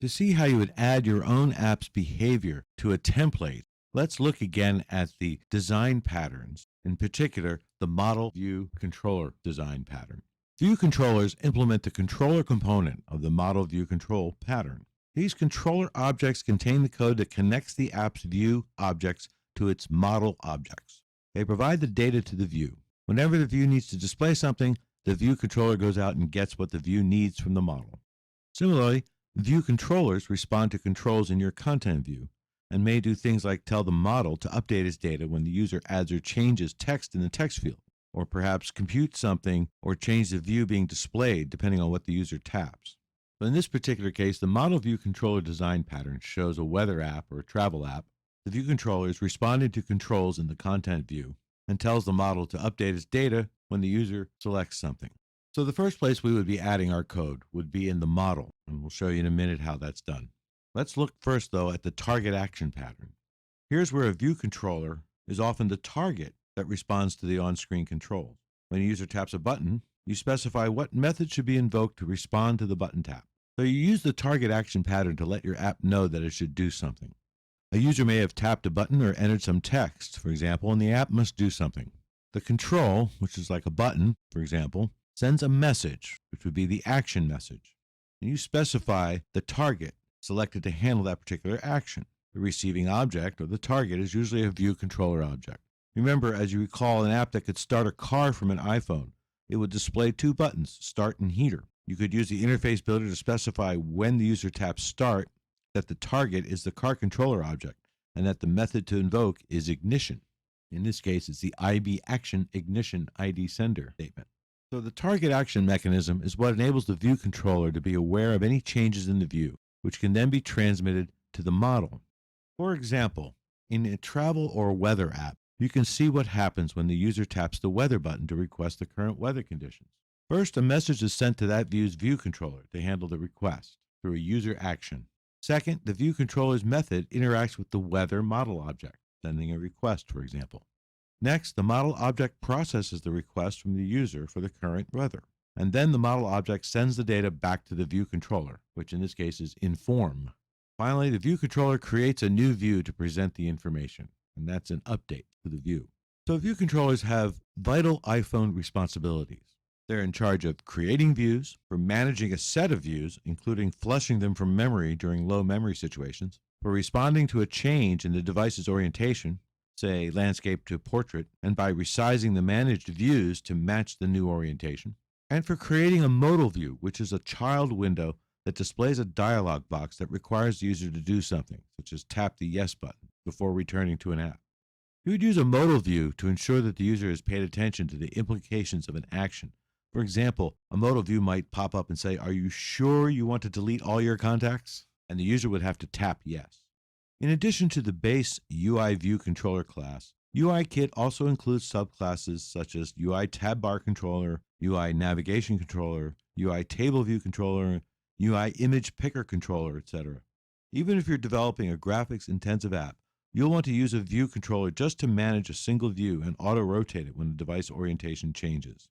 To see how you would add your own app's behavior to a template, let's look again at the design patterns, in particular, the model view controller design pattern. View controllers implement the controller component of the model view control pattern. These controller objects contain the code that connects the app's view objects to its model objects. They provide the data to the view. Whenever the view needs to display something, the view controller goes out and gets what the view needs from the model. Similarly, view controllers respond to controls in your content view and may do things like tell the model to update its data when the user adds or changes text in the text field, or perhaps compute something or change the view being displayed depending on what the user taps. But in this particular case, the model view controller design pattern shows a weather app or a travel app. The view controller is responding to controls in the content view and tells the model to update its data when the user selects something. So the first place we would be adding our code would be in the model, and we'll show you in a minute how that's done. Let's look first, though, at the target action pattern. Here's where a view controller is often the target that responds to the on-screen controls. When a user taps a button, you specify what method should be invoked to respond to the button tap. So you use the target action pattern to let your app know that it should do something. A user may have tapped a button or entered some text, for example, and the app must do something. The control, which is like a button, for example, sends a message, which would be the action message. And you specify the target selected to handle that particular action. The receiving object, or the target, is usually a view controller object. Remember, as you recall, an app that could start a car from an iPhone, it would display two buttons, start and heater. You could use the interface builder to specify when the user taps start, that the target is the car controller object, and that the method to invoke is ignition. In this case, it's the IB action ignition ID sender statement. So the target action mechanism is what enables the view controller to be aware of any changes in the view, which can then be transmitted to the model. For example, in a travel or weather app, you can see what happens when the user taps the weather button to request the current weather conditions. First, a message is sent to that view's view controller to handle the request through a user action. Second, the view controller's method interacts with the weather model object, sending a request, for example. Next, the model object processes the request from the user for the current weather. And then the model object sends the data back to the view controller, which in this case is inform. Finally, the view controller creates a new view to present the information, and that's an update to the view. So view controllers have vital iPhone responsibilities. They're in charge of creating views, for managing a set of views, including flushing them from memory during low memory situations, for responding to a change in the device's orientation, say landscape to portrait, and by resizing the managed views to match the new orientation, and for creating a modal view, which is a child window that displays a dialog box that requires the user to do something, such as tap the yes button before returning to an app. You would use a modal view to ensure that the user has paid attention to the implications of an action. For example, a modal view might pop up and say, "Are you sure you want to delete all your contacts?" And the user would have to tap yes. In addition to the base UI view controller class, UIKit also includes subclasses such as UI tab bar controller, UI navigation controller, UI table view controller, UI image picker controller, etc. Even if you're developing a graphics-intensive app, you'll want to use a view controller just to manage a single view and auto-rotate it when the device orientation changes.